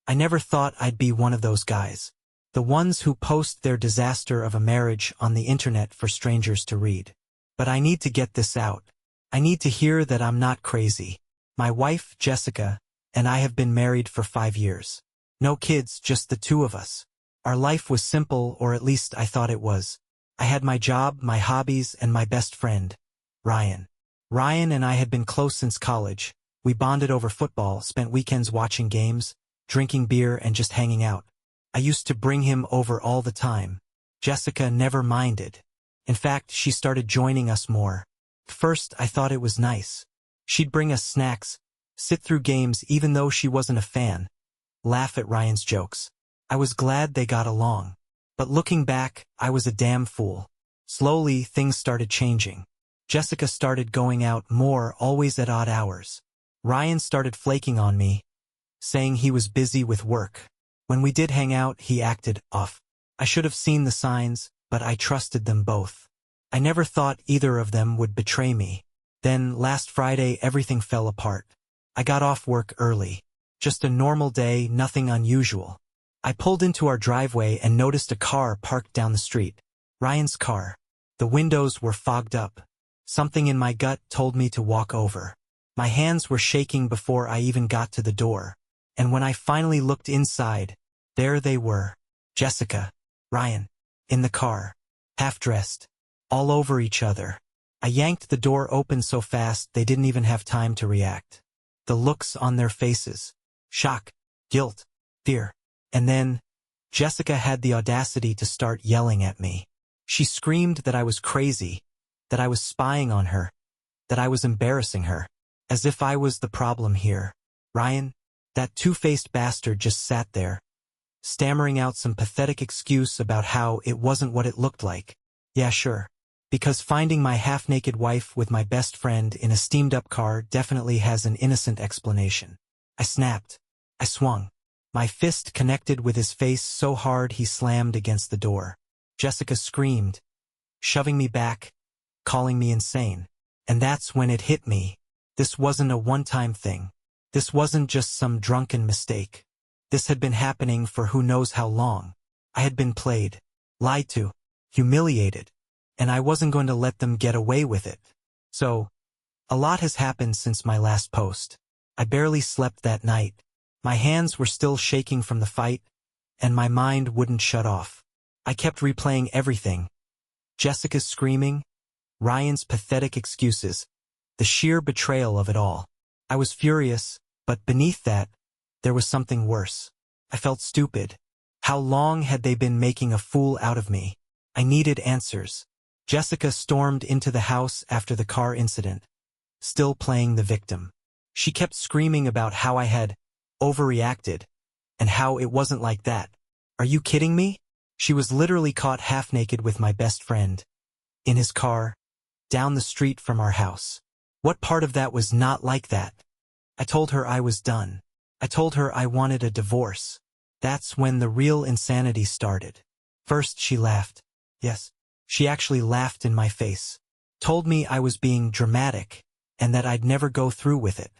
I never thought I'd be one of those guys. The ones who post their disaster of a marriage on the internet for strangers to read. But I need to get this out. I need to hear that I'm not crazy. My wife, Jessica, and I have been married for 5 years. No kids, just the two of us. Our life was simple, or at least I thought it was. I had my job, my hobbies, and my best friend, Ryan. Ryan and I had been close since college. We bonded over football, spent weekends watching games, drinking beer, and just hanging out. I used to bring him over all the time. Jessica never minded. In fact, she started joining us more. First, I thought it was nice. She'd bring us snacks, sit through games even though she wasn't a fan, laugh at Ryan's jokes. I was glad they got along. But looking back, I was a damn fool. Slowly, things started changing. Jessica started going out more, always at odd hours. Ryan started flaking on me, saying he was busy with work. When we did hang out, he acted off. I should have seen the signs, but I trusted them both. I never thought either of them would betray me. Then, last Friday, everything fell apart. I got off work early. Just a normal day, nothing unusual. I pulled into our driveway and noticed a car parked down the street. Ryan's car. The windows were fogged up. Something in my gut told me to walk over. My hands were shaking before I even got to the door. And when I finally looked inside, there they were. Jessica, Ryan, in the car, half-dressed, all over each other. I yanked the door open so fast they didn't even have time to react. The looks on their faces. Shock, guilt, fear. And then, Jessica had the audacity to start yelling at me. She screamed that I was crazy, that I was spying on her, that I was embarrassing her, as if I was the problem here. Ryan, that two-faced bastard, just sat there, stammering out some pathetic excuse about how it wasn't what it looked like. Yeah, sure. Because finding my half-naked wife with my best friend in a steamed-up car definitely has an innocent explanation. I snapped. I swung. My fist connected with his face so hard he slammed against the door. Jessica screamed, shoving me back, calling me insane. And that's when it hit me. This wasn't a one-time thing. This wasn't just some drunken mistake. This had been happening for who knows how long. I had been played, lied to, humiliated, and I wasn't going to let them get away with it. So, a lot has happened since my last post. I barely slept that night. My hands were still shaking from the fight, and my mind wouldn't shut off. I kept replaying everything. Jessica's screaming, Ryan's pathetic excuses, the sheer betrayal of it all. I was furious, but beneath that, there was something worse. I felt stupid. How long had they been making a fool out of me? I needed answers. Jessica stormed into the house after the car incident, still playing the victim. She kept screaming about how I had overreacted, and how it wasn't like that. Are you kidding me? She was literally caught half-naked with my best friend, in his car, down the street from our house. What part of that was not like that? I told her I was done. I told her I wanted a divorce. That's when the real insanity started. First she laughed. Yes, she actually laughed in my face. Told me I was being dramatic, and that I'd never go through with it.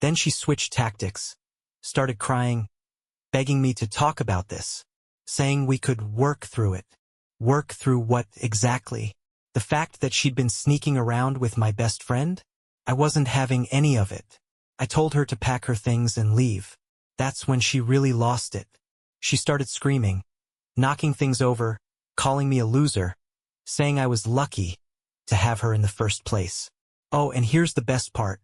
Then she switched tactics. Started crying, begging me to talk about this, saying we could work through it. Work through what exactly? The fact that she'd been sneaking around with my best friend? I wasn't having any of it. I told her to pack her things and leave. That's when she really lost it. She started screaming, knocking things over, calling me a loser, saying I was lucky to have her in the first place. Oh, and here's the best part.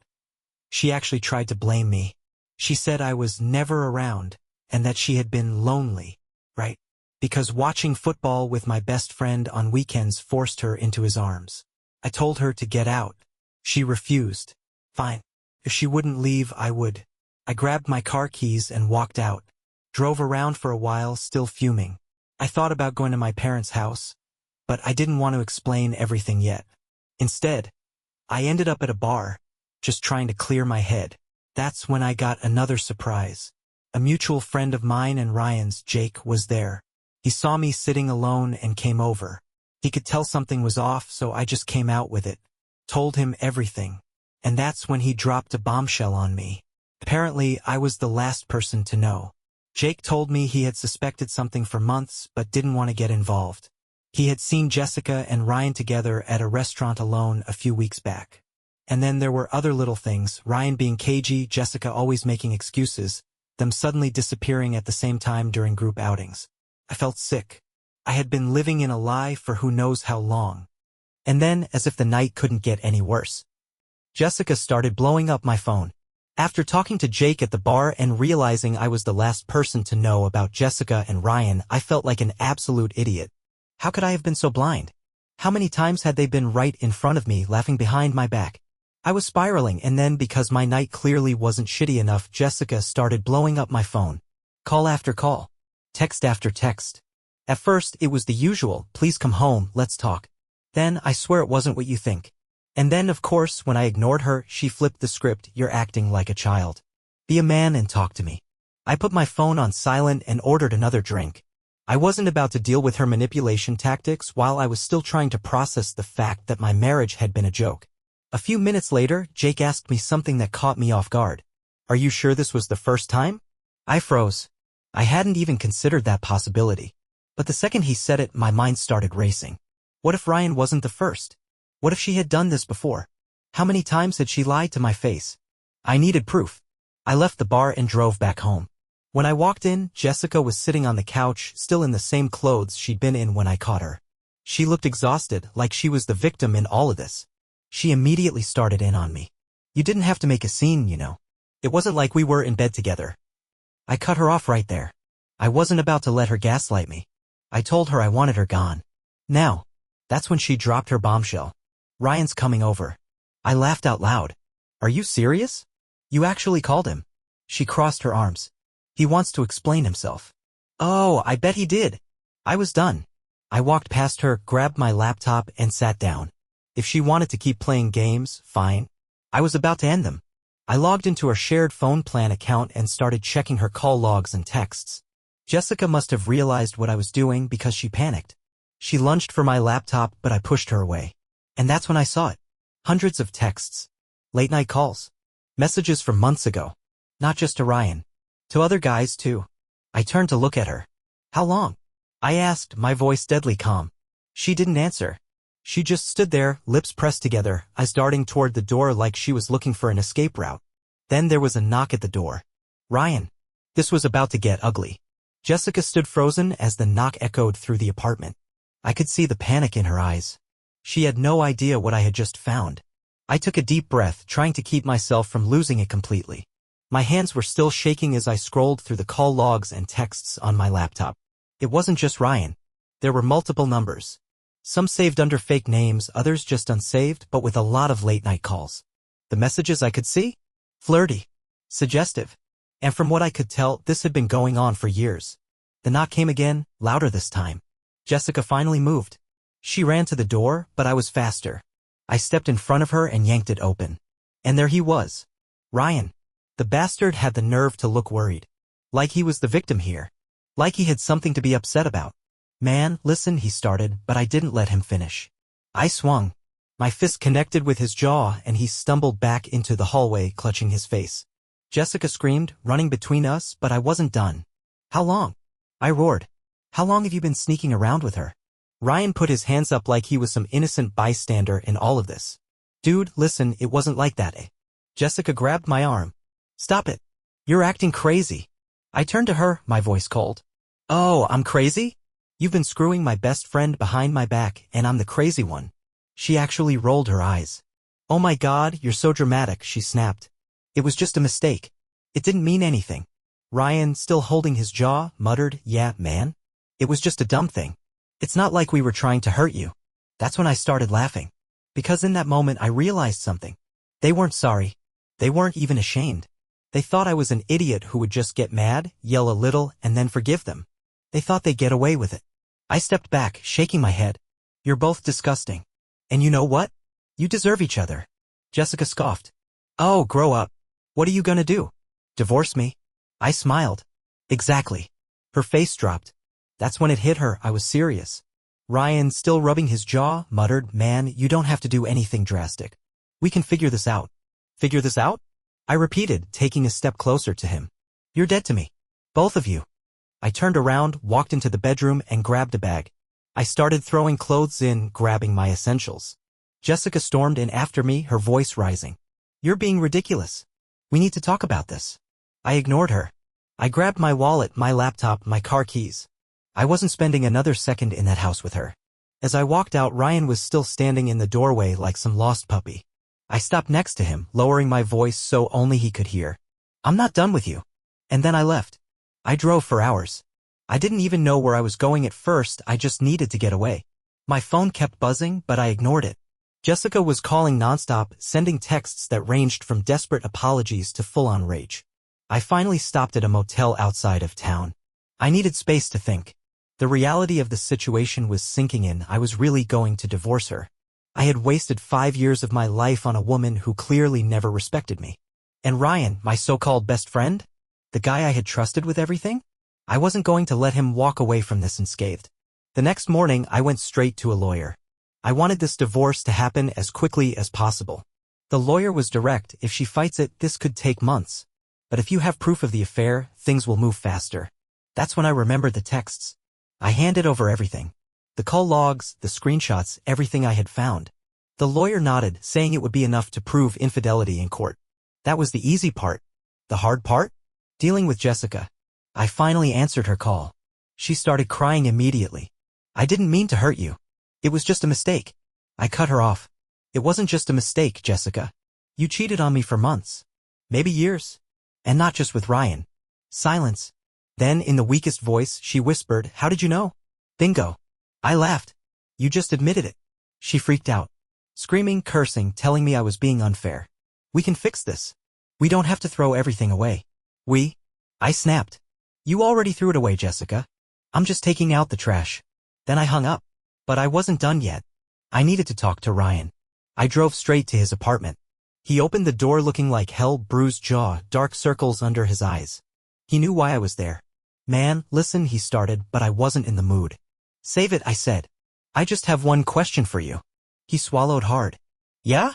She actually tried to blame me. She said I was never around, and that she had been lonely, right? Because watching football with my best friend on weekends forced her into his arms. I told her to get out. She refused. Fine. If she wouldn't leave, I would. I grabbed my car keys and walked out. Drove around for a while, still fuming. I thought about going to my parents' house, but I didn't want to explain everything yet. Instead, I ended up at a bar, just trying to clear my head. That's when I got another surprise. A mutual friend of mine and Ryan's, Jake, was there. He saw me sitting alone and came over. He could tell something was off, so I just came out with it. Told him everything. And that's when he dropped a bombshell on me. Apparently, I was the last person to know. Jake told me he had suspected something for months but didn't want to get involved. He had seen Jessica and Ryan together at a restaurant alone a few weeks back. And then there were other little things, Ryan being cagey, Jessica always making excuses, them suddenly disappearing at the same time during group outings. I felt sick. I had been living in a lie for who knows how long. And then, as if the night couldn't get any worse, Jessica started blowing up my phone. After talking to Jake at the bar and realizing I was the last person to know about Jessica and Ryan, I felt like an absolute idiot. How could I have been so blind? How many times had they been right in front of me, laughing behind my back? I was spiraling, and then, because my night clearly wasn't shitty enough, Jessica started blowing up my phone. Call after call. Text after text. At first, it was the usual, please come home, let's talk. Then, I swear it wasn't what you think. And then, of course, when I ignored her, she flipped the script, you're acting like a child. Be a man and talk to me. I put my phone on silent and ordered another drink. I wasn't about to deal with her manipulation tactics while I was still trying to process the fact that my marriage had been a joke. A few minutes later, Jake asked me something that caught me off guard. Are you sure this was the first time? I froze. I hadn't even considered that possibility. But the second he said it, my mind started racing. What if Ryan wasn't the first? What if she had done this before? How many times had she lied to my face? I needed proof. I left the bar and drove back home. When I walked in, Jessica was sitting on the couch, still in the same clothes she'd been in when I caught her. She looked exhausted, like she was the victim in all of this. She immediately started in on me. You didn't have to make a scene, you know. It wasn't like we were in bed together. I cut her off right there. I wasn't about to let her gaslight me. I told her I wanted her gone. Now. That's when she dropped her bombshell. Ryan's coming over. I laughed out loud. Are you serious? You actually called him? She crossed her arms. He wants to explain himself. Oh, I bet he did. I was done. I walked past her, grabbed my laptop, and sat down. If she wanted to keep playing games, fine. I was about to end them. I logged into her shared phone plan account and started checking her call logs and texts. Jessica must have realized what I was doing because she panicked. She lunged for my laptop, but I pushed her away. And that's when I saw it. Hundreds of texts. Late-night calls. Messages from months ago. Not just to Ryan. To other guys, too. I turned to look at her. How long? I asked, my voice deadly calm. She didn't answer. She just stood there, lips pressed together, eyes darting toward the door like she was looking for an escape route. Then there was a knock at the door. Ryan. This was about to get ugly. Jessica stood frozen as the knock echoed through the apartment. I could see the panic in her eyes. She had no idea what I had just found. I took a deep breath, trying to keep myself from losing it completely. My hands were still shaking as I scrolled through the call logs and texts on my laptop. It wasn't just Ryan. There were multiple numbers. Some saved under fake names, others just unsaved, but with a lot of late-night calls. The messages I could see? Flirty. Suggestive. And from what I could tell, this had been going on for years. The knock came again, louder this time. Jessica finally moved. She ran to the door, but I was faster. I stepped in front of her and yanked it open. And there he was. Ryan. The bastard had the nerve to look worried. Like he was the victim here. Like he had something to be upset about. Man, listen, he started, but I didn't let him finish. I swung. My fist connected with his jaw, and he stumbled back into the hallway, clutching his face. Jessica screamed, running between us, but I wasn't done. How long? I roared. How long have you been sneaking around with her? Ryan put his hands up like he was some innocent bystander in all of this. Dude, listen, it wasn't like that, eh? Jessica grabbed my arm. Stop it. You're acting crazy. I turned to her, my voice cold. Oh, I'm crazy? You've been screwing my best friend behind my back, and I'm the crazy one. She actually rolled her eyes. Oh my God, you're so dramatic, she snapped. It was just a mistake. It didn't mean anything. Ryan, still holding his jaw, muttered, yeah, man. It was just a dumb thing. It's not like we were trying to hurt you. That's when I started laughing. Because in that moment I realized something. They weren't sorry. They weren't even ashamed. They thought I was an idiot who would just get mad, yell a little, and then forgive them. They thought they'd get away with it. I stepped back, shaking my head. You're both disgusting. And you know what? You deserve each other. Jessica scoffed. Oh, grow up. What are you gonna do? Divorce me? I smiled. Exactly. Her face dropped. That's when it hit her, I was serious. Ryan, still rubbing his jaw, muttered, man, you don't have to do anything drastic. We can figure this out. Figure this out? I repeated, taking a step closer to him. You're dead to me. Both of you. I turned around, walked into the bedroom, and grabbed a bag. I started throwing clothes in, grabbing my essentials. Jessica stormed in after me, her voice rising. "You're being ridiculous. We need to talk about this." I ignored her. I grabbed my wallet, my laptop, my car keys. I wasn't spending another second in that house with her. As I walked out, Ryan was still standing in the doorway like some lost puppy. I stopped next to him, lowering my voice so only he could hear. "I'm not done with you." And then I left. I drove for hours. I didn't even know where I was going at first, I just needed to get away. My phone kept buzzing, but I ignored it. Jessica was calling nonstop, sending texts that ranged from desperate apologies to full-on rage. I finally stopped at a motel outside of town. I needed space to think. The reality of the situation was sinking in. I was really going to divorce her. I had wasted 5 years of my life on a woman who clearly never respected me. And Ryan, my so-called best friend? The guy I had trusted with everything? I wasn't going to let him walk away from this unscathed. The next morning, I went straight to a lawyer. I wanted this divorce to happen as quickly as possible. The lawyer was direct. If she fights it, this could take months. But if you have proof of the affair, things will move faster. That's when I remembered the texts. I handed over everything. The call logs, the screenshots, everything I had found. The lawyer nodded, saying it would be enough to prove infidelity in court. That was the easy part. The hard part? Dealing with Jessica. I finally answered her call. She started crying immediately. "I didn't mean to hurt you. It was just a mistake." I cut her off. "It wasn't just a mistake, Jessica. You cheated on me for months. Maybe years. And not just with Ryan." Silence. Then, in the weakest voice, she whispered, "How did you know?" "Bingo." I laughed. "You just admitted it." She freaked out. Screaming, cursing, telling me I was being unfair. "We can fix this. We don't have to throw everything away." "We?" I snapped. "You already threw it away, Jessica. I'm just taking out the trash." Then I hung up. But I wasn't done yet. I needed to talk to Ryan. I drove straight to his apartment. He opened the door looking like hell, bruised jaw, dark circles under his eyes. He knew why I was there. "Man, listen," he started, but I wasn't in the mood. "Save it," I said. "I just have one question for you." He swallowed hard. "Yeah?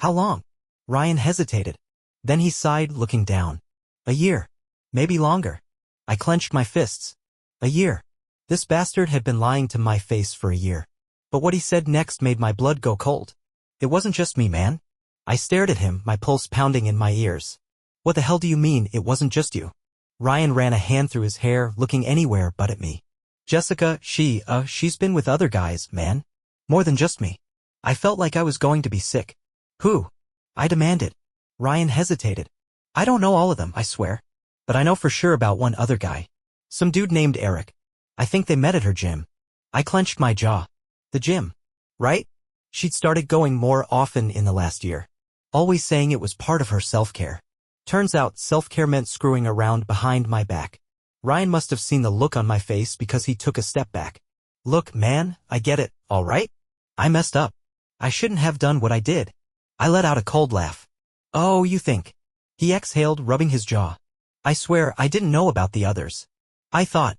How long?" Ryan hesitated. Then he sighed, looking down. "A year. Maybe longer." I clenched my fists. A year. This bastard had been lying to my face for a year. But what he said next made my blood go cold. "It wasn't just me, man." I stared at him, my pulse pounding in my ears. "What the hell do you mean, it wasn't just you?" Ryan ran a hand through his hair, looking anywhere but at me. "Jessica, she's been with other guys, man. More than just me." I felt like I was going to be sick. "Who?" I demanded. Ryan hesitated. "I don't know all of them, I swear. But I know for sure about one other guy. Some dude named Eric. I think they met at her gym." I clenched my jaw. "The gym? Right?" She'd started going more often in the last year. Always saying it was part of her self-care. Turns out self-care meant screwing around behind my back. Ryan must have seen the look on my face because he took a step back. "Look, man, I get it, all right? I messed up. I shouldn't have done what I did." I let out a cold laugh. "Oh, you think?" He exhaled, rubbing his jaw. "I swear I didn't know about the others. I thought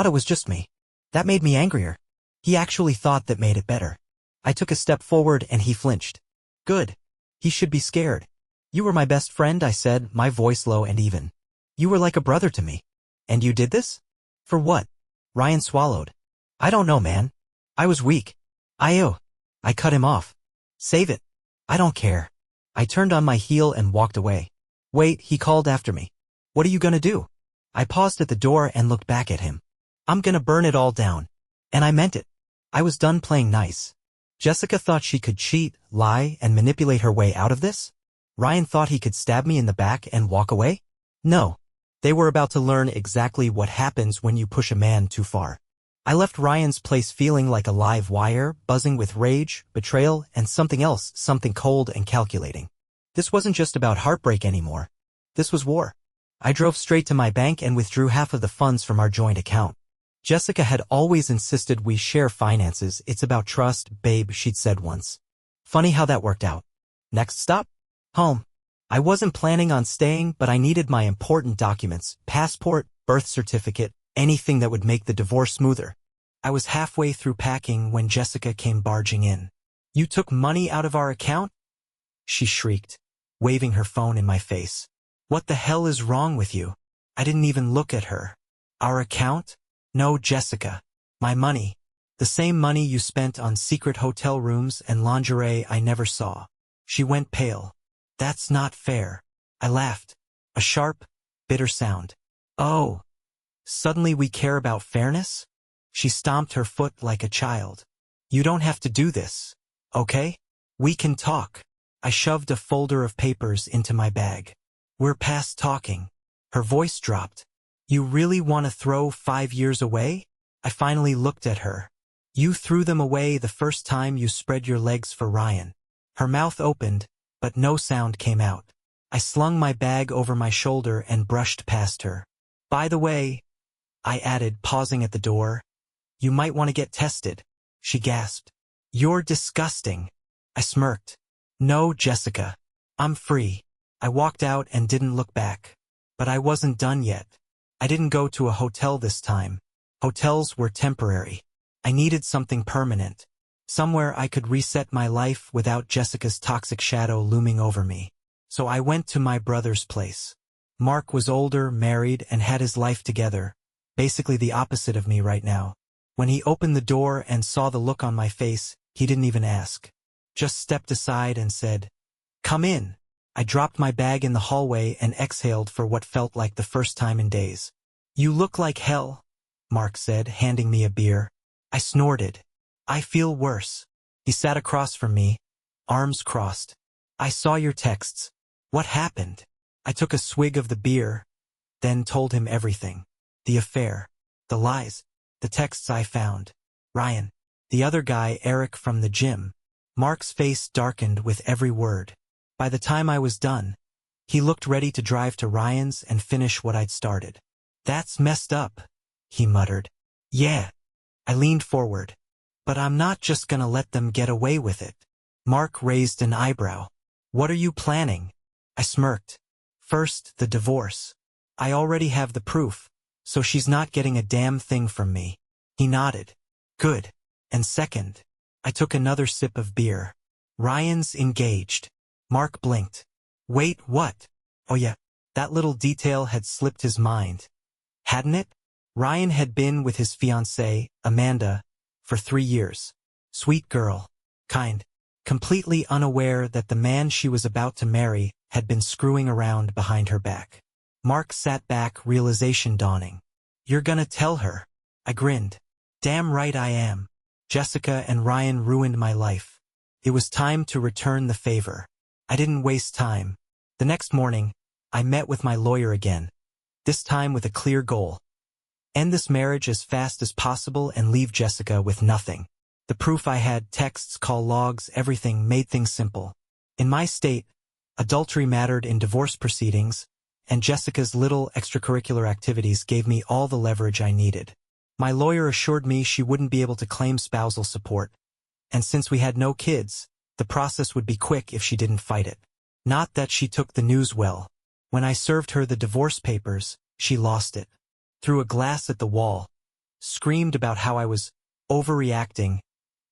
it was just me. That made me angrier." He actually thought that made it better. I took a step forward and he flinched. "Good. He should be scared." "You were my best friend," I said, my voice low and even. "You were like a brother to me. And you did this? For what?" Ryan swallowed. "I don't know, man. I was weak. I cut him off. "Save it. I don't care." I turned on my heel and walked away. "Wait," he called after me. "What are you gonna do?" I paused at the door and looked back at him. "I'm gonna burn it all down." And I meant it. I was done playing nice. Jessica thought she could cheat, lie, and manipulate her way out of this? Ryan thought he could stab me in the back and walk away? No. They were about to learn exactly what happens when you push a man too far. I left Ryan's place feeling like a live wire, buzzing with rage, betrayal, and something else, something cold and calculating. This wasn't just about heartbreak anymore. This was war. I drove straight to my bank and withdrew half of the funds from our joint account. Jessica had always insisted we share finances. "It's about trust, babe," she'd said once. Funny how that worked out. Next stop? Home. I wasn't planning on staying, but I needed my important documents, passport, birth certificate, anything that would make the divorce smoother. I was halfway through packing when Jessica came barging in. "You took money out of our account?" she shrieked, waving her phone in my face. "What the hell is wrong with you?" I didn't even look at her. Our account? No, Jessica. My money. The same money you spent on secret hotel rooms and lingerie I never saw. She went pale. That's not fair. I laughed. A sharp, bitter sound. Oh. Suddenly we care about fairness? She stomped her foot like a child. You don't have to do this, okay? We can talk. I shoved a folder of papers into my bag. We're past talking. Her voice dropped. You really want to throw 5 years away? I finally looked at her. You threw them away the first time you spread your legs for Ryan. Her mouth opened, but no sound came out. I slung my bag over my shoulder and brushed past her. By the way, I added, pausing at the door, you might want to get tested. She gasped. You're disgusting. I smirked. No, Jessica. I'm free. I walked out and didn't look back. But I wasn't done yet. I didn't go to a hotel this time. Hotels were temporary. I needed something permanent. Somewhere I could reset my life without Jessica's toxic shadow looming over me. So I went to my brother's place. Mark was older, married, and had his life together. Basically the opposite of me right now. When he opened the door and saw the look on my face, he didn't even ask. Just stepped aside and said, Come in. I dropped my bag in the hallway and exhaled for what felt like the first time in days. You look like hell, Mark said, handing me a beer. I snorted. I feel worse. He sat across from me, arms crossed. I saw your texts. What happened? I took a swig of the beer, then told him everything. The affair, the lies, the texts I found. Ryan, the other guy, Eric from the gym. Mark's face darkened with every word. By the time I was done, he looked ready to drive to Ryan's and finish what I'd started. That's messed up, he muttered. Yeah. I leaned forward. But I'm not just gonna let them get away with it. Mark raised an eyebrow. What are you planning? I smirked. First, the divorce. I already have the proof, so she's not getting a damn thing from me. He nodded. Good. And second, I took another sip of beer. Ryan's engaged. Mark blinked. Wait, what? Oh yeah, that little detail had slipped his mind. Hadn't it? Ryan had been with his fiancée, Amanda, for 3 years. Sweet girl. Kind. Completely unaware that the man she was about to marry had been screwing around behind her back. Mark sat back, realization dawning. You're gonna tell her. I grinned. Damn right I am. Jessica and Ryan ruined my life. It was time to return the favor. I didn't waste time. The next morning, I met with my lawyer again. This time with a clear goal. End this marriage as fast as possible and leave Jessica with nothing. The proof I had, texts, call logs, everything, made things simple. In my state, adultery mattered in divorce proceedings, and Jessica's little extracurricular activities gave me all the leverage I needed. My lawyer assured me she wouldn't be able to claim spousal support, and since we had no kids, the process would be quick if she didn't fight it. Not that she took the news well. When I served her the divorce papers, she lost it. Threw a glass at the wall, screamed about how I was overreacting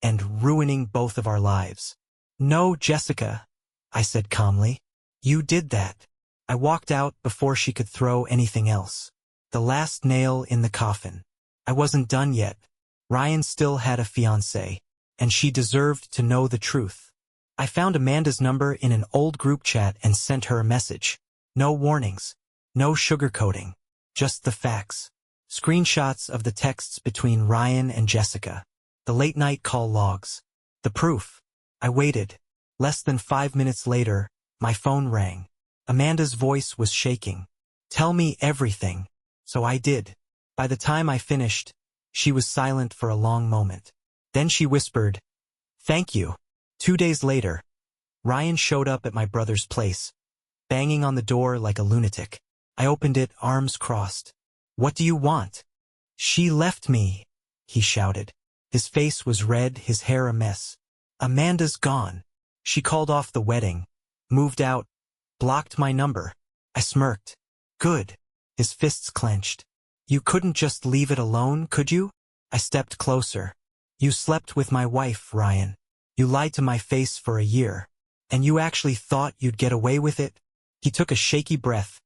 and ruining both of our lives. No, Jessica, I said calmly. You did that. I walked out before she could throw anything else. The last nail in the coffin. I wasn't done yet. Ryan still had a fiancée, and she deserved to know the truth. I found Amanda's number in an old group chat and sent her a message. No warnings, no sugarcoating. Just the facts. Screenshots of the texts between Ryan and Jessica. The late-night call logs. The proof. I waited. Less than 5 minutes later, my phone rang. Amanda's voice was shaking. Tell me everything. So I did. By the time I finished, she was silent for a long moment. Then she whispered, Thank you. 2 days later, Ryan showed up at my brother's place, banging on the door like a lunatic. I opened it, arms crossed. What do you want? She left me, he shouted. His face was red, his hair a mess. Amanda's gone. She called off the wedding, moved out, blocked my number. I smirked. Good. His fists clenched. You couldn't just leave it alone, could you? I stepped closer. You slept with my wife, Ryan. You lied to my face for a year. And you actually thought you'd get away with it? He took a shaky breath,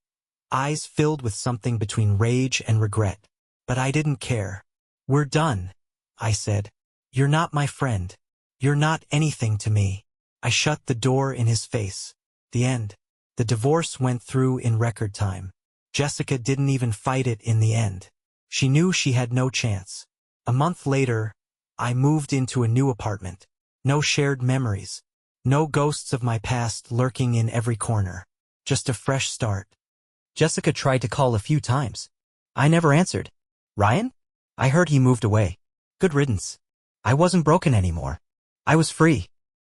eyes filled with something between rage and regret. But I didn't care. We're done, I said. You're not my friend. You're not anything to me. I shut the door in his face. The end. The divorce went through in record time. Jessica didn't even fight it in the end. She knew she had no chance. A month later, I moved into a new apartment. No shared memories. No ghosts of my past lurking in every corner. Just a fresh start. Jessica tried to call a few times. I never answered. Ryan? I heard he moved away. Good riddance. I wasn't broken anymore. I was free.